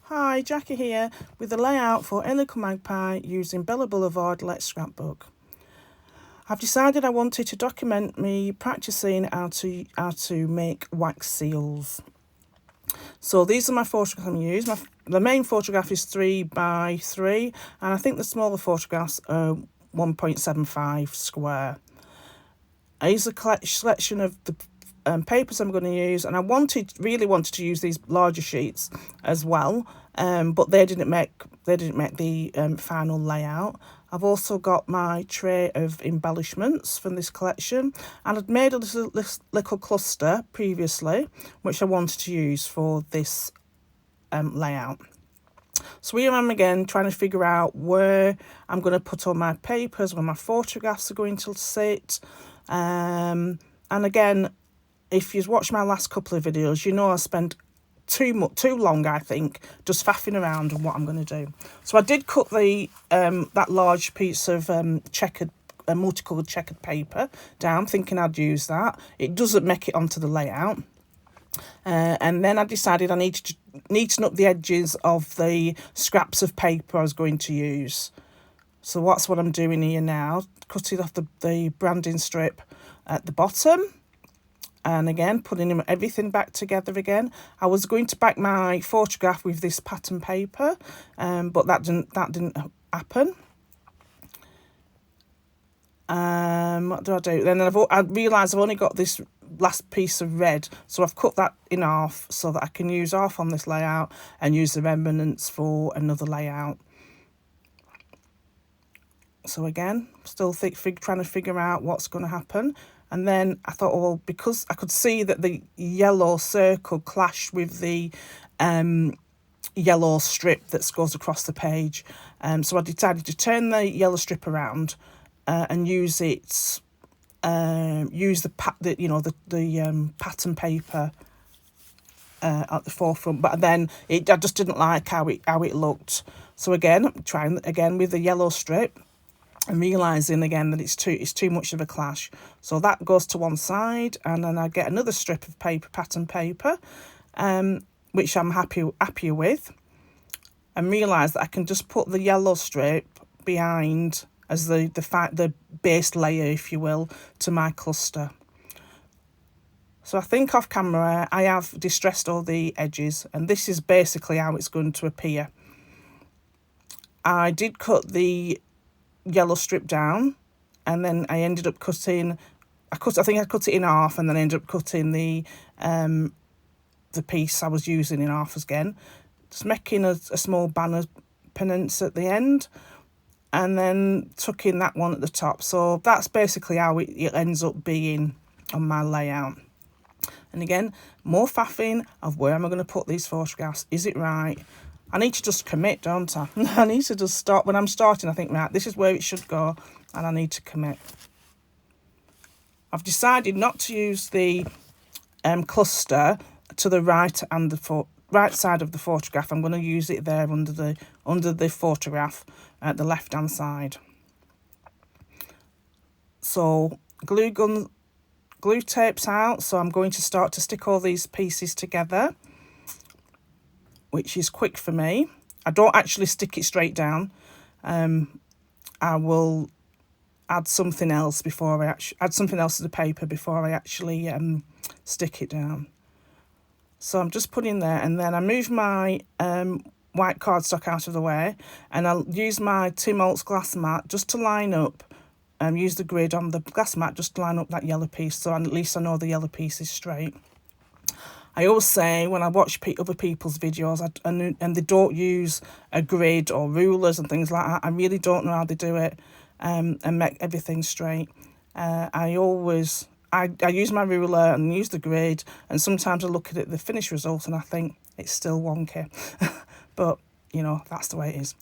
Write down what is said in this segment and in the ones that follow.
Hi, Jackie here with the layout for Hey Little Magpie using Bella Blvd Let's Scrapbook. I've decided I wanted to document me practicing how to make wax seals. So these are my photographs I'm using. The main photograph is 3x3 and I think the smaller photographs are 1.75 square. Here's a selection of the papers I'm going to use, and I really wanted to use these larger sheets as well, but they didn't make the final layout. I've also got my tray of embellishments from this collection, and I'd made a little cluster previously which I wanted to use for this layout. So here I am again trying to figure out where I'm going to put all my papers, where my photographs are going to sit. And again, if you've watched my last couple of videos, you know I spent too long, I think, just faffing around on what I'm going to do. So I did cut the that large piece of multicoloured checkered paper down, thinking I'd use that. It doesn't make it onto the layout. And then I decided I needed to neaten up the edges of the scraps of paper I was going to use. So that's what I'm doing here now, cutting off the branding strip at the bottom. And again, putting everything back together again. I was going to back my photograph with this pattern paper, but that didn't happen. What do? Then I realised I've only got this last piece of red, so I've cut that in half so that I can use half on this layout and use the remnants for another layout. So again, still trying to figure out what's going to happen. And then I thought, well, because I could see that the yellow circle clashed with the yellow strip that goes across the page, so I decided to turn the yellow strip around and use it. Use the pattern paper at the forefront, but then I just didn't like how it looked. So again, I'm trying again with the yellow strip. And realising again that it's too much of a clash, so that goes to one side, and then I get another strip of pattern paper, which I'm happier with, and realise that I can just put the yellow strip behind as the base layer, if you will, to my cluster. So I think off camera I have distressed all the edges, and this is basically how it's going to appear. I did cut the yellow strip down, and then I ended up cutting. I think I cut it in half, and then I ended up cutting the piece I was using in half again, just making a small banner pennants at the end, and then tucking that one at the top. So that's basically how it ends up being on my layout. And again, more faffing of where am I going to put these photographs? Is it right? I need to just commit, don't I? I need to just start. When I'm starting, I think, right, this is where it should go, and I need to commit. I've decided not to use the cluster to the right and the right side of the photograph. I'm going to use it there under the photograph at the left-hand side. So glue tape's out, so I'm going to start to stick all these pieces together, which is quick for me. I don't actually stick it straight down. I will add something else to the paper before I actually stick it down. So I'm just putting there, and then I move my white cardstock out of the way, and I'll use my Tim Holtz glass mat just to line up, use the grid on the glass mat just to line up that yellow piece, so at least I know the yellow piece is straight. I always say when I watch other people's videos and they don't use a grid or rulers and things like that, I really don't know how they do it and make everything straight. I use my ruler and use the grid, and sometimes I look at the finished result and I think it's still wonky. But, you know, that's the way it is.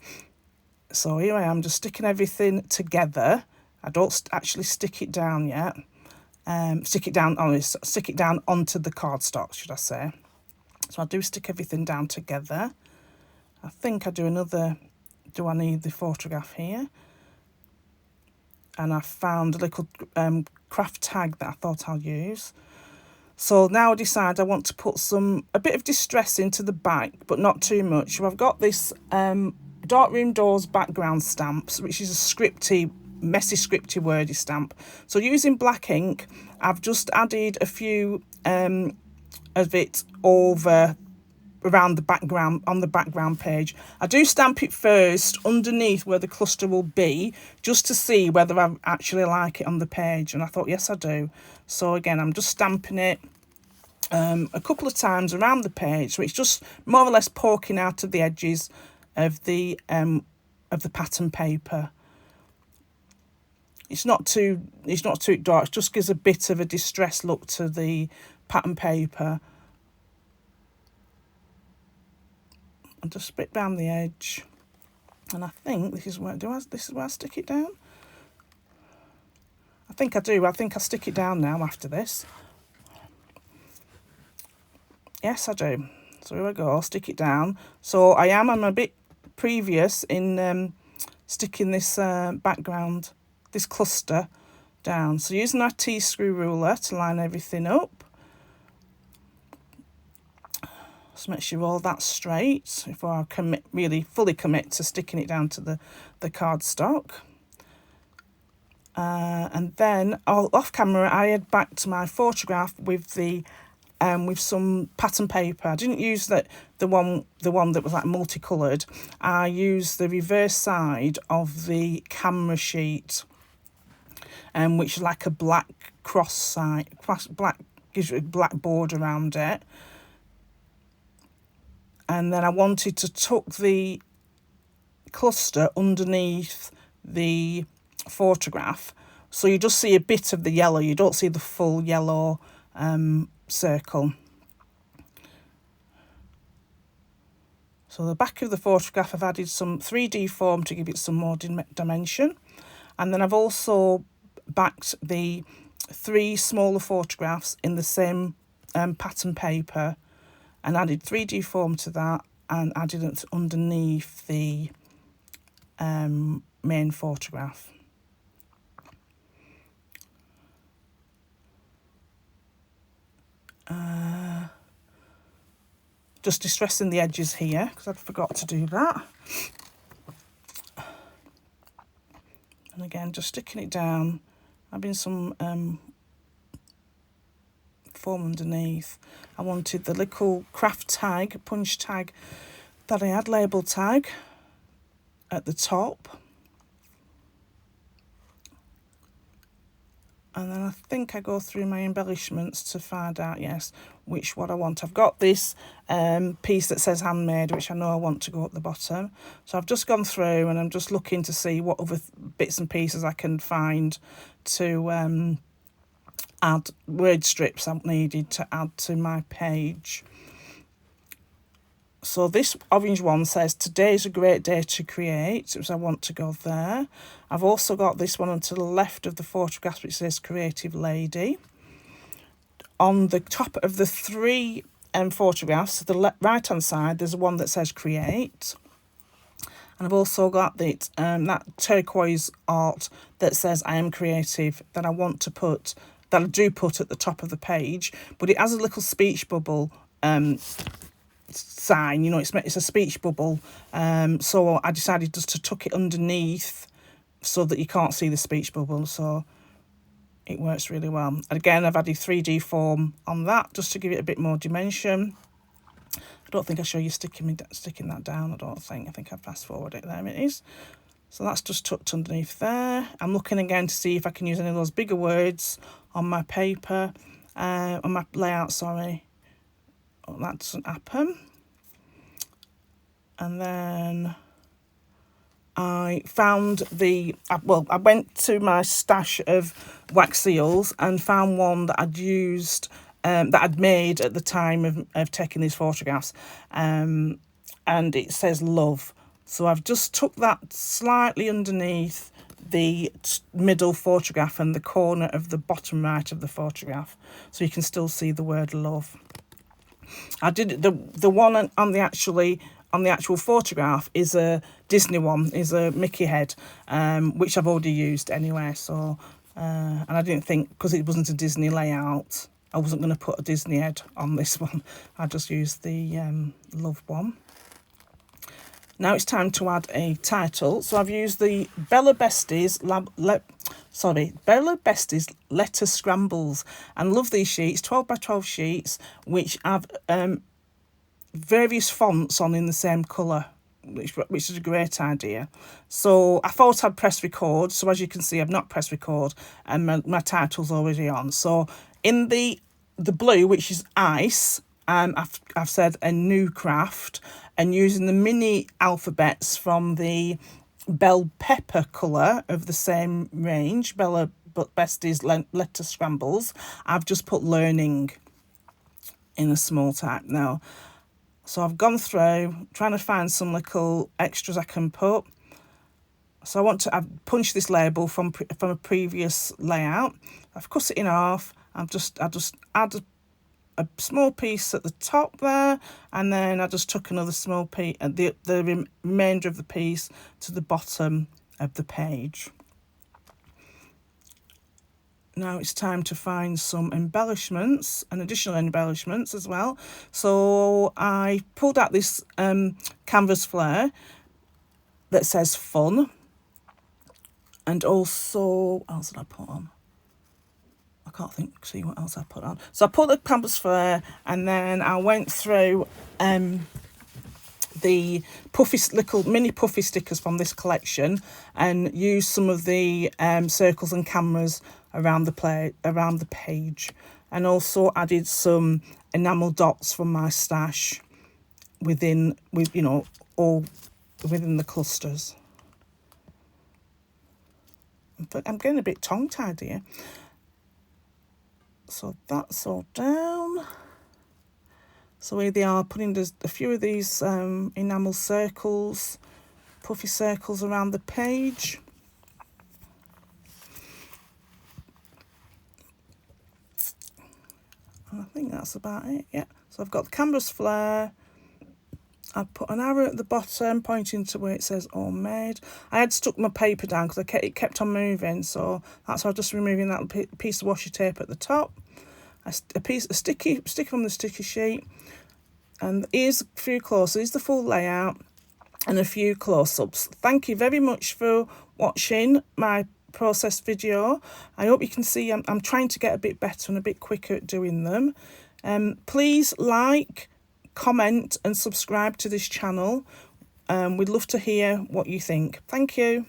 So here I am just sticking everything together. I don't actually stick it down yet. Stick it down onto the cardstock, should I say. So I do stick everything down together. I think I do I need the photograph here? And I found a little craft tag that I thought I'll use. So now I decide I want to put a bit of distress into the back, but not too much. So I've got this Darkroom Doors background stamps, which is a messy scripty wordy stamp. So using black ink, I've just added a few of it over around the background, on the background page. I do stamp it first underneath where the cluster will be, just to see whether I actually like it on the page, and I thought yes I do. So again, I'm just stamping it a couple of times around the page, so it's just more or less poking out of the edges of the pattern paper. It's not too dark, it just gives a bit of a distressed look to the pattern paper. And just spit down the edge, and I think this is where I stick it down. I think I do. I think I stick it down now after this. Yes, I do. So here I go. I'll stick it down. So I'm a bit previous in sticking this background, this cluster down. So using our T-screw ruler to line everything up. Just make sure all that's straight before I fully commit to sticking it down to the cardstock. And then off camera, I head back to my photograph with with some pattern paper. I didn't use the one that was like multicoloured. I used the reverse side of the camera sheet, which is like a black cross side, gives you a black border around it. And then I wanted to tuck the cluster underneath the photograph, so you just see a bit of the yellow, you don't see the full yellow circle. So the back of the photograph, I've added some 3D foam to give it some more dimension, and then I've also backed the 3 smaller photographs in the same pattern paper, and added 3D foam to that, and added it underneath the main photograph. Just distressing the edges here, because I'd forgot to do that. And again, just sticking it down, having some foam underneath. I wanted the little craft tag, punch tag that I had, label tag, at the top. And then I think I go through my embellishments to find out, yes, which one I want. I've got this piece that says handmade, which I know I want to go at the bottom. So I've just gone through and I'm just looking to see what other bits and pieces I can find to add word strips I've needed to add to my page. So this orange one says, today's a great day to create, so I want to go there. I've also got this one to the left of the photograph, which says Creative Lady. On the top of the 3 photographs, the right hand side, there's one that says Create. And I've also got that turquoise art that says I am creative, that I want to put, that I do put at the top of the page, but it has a little speech bubble sign, you know, it's a speech bubble, so I decided just to tuck it underneath so that you can't see the speech bubble, so it works really well. And again, I've added 3D foam on that just to give it a bit more dimension. I don't think I show you sticking that down, I think I've fast forwarded it. There it is. So that's just tucked underneath there. I'm looking again to see if I can use any of those bigger words on my paper, on my layout, sorry. Oh, that doesn't happen. And then I found I went to my stash of wax seals and found one that I'd used, that I'd made at the time of taking these photographs, and it says love. So I've just tucked that slightly underneath the middle photograph and the corner of the bottom right of the photograph, so you can still see the word love. I did the one on the actual photograph is a Disney one, is a Mickey head, which I've already used anyway. So and I didn't think, because it wasn't a Disney layout, I wasn't going to put a Disney head on this one. I just used the Love one. Now it's time to add a title. So I've used the Bella Blvd's Bella Blvd's Letter Scrambles, and love these sheets, 12 by 12 sheets, which have various fonts on in the same colour, which is a great idea. So I thought I'd press record. So as you can see, I've not pressed record, and my title's already on. So in the blue, which is ice, I've said a new craft, and using the mini alphabets from the bell pepper colour of the same range, Bella Blvd's Letter Scrambles, I've just put learning in a small type now. So I've gone through trying to find some little extras I can put. So I've punched this label from a previous layout. I've cut it in half. I just add a small piece at the top there, and then I just took another small piece, the remainder of the piece to the bottom of the page. Now it's time to find some embellishments and additional embellishments as well. So I pulled out this canvas flare that says fun, and also, what else did I put on? I can't see what else I put on. So I put the canvas flare, and then I went through the little mini puffy stickers from this collection, and used some of the circles and cameras around the page, and also added some enamel dots from my stash within the clusters. But I'm getting a bit tongue-tied here. So that's all down. So here they are, putting a few of these enamel circles, puffy circles around the page. And I think that's about it, yeah. So I've got the canvas flare. I've put an arrow at the bottom pointing to where it says all made. I had stuck my paper down because it kept on moving, so that's why I'm just removing that piece of washi tape at the top. A sticky from the sticky sheet. And here's a few close-ups. Here's the full layout and a few close-ups. Thank you very much for watching my process video. I hope you can see I'm trying to get a bit better and a bit quicker at doing them. Please like, comment and subscribe to this channel. We'd love to hear what you think. Thank you.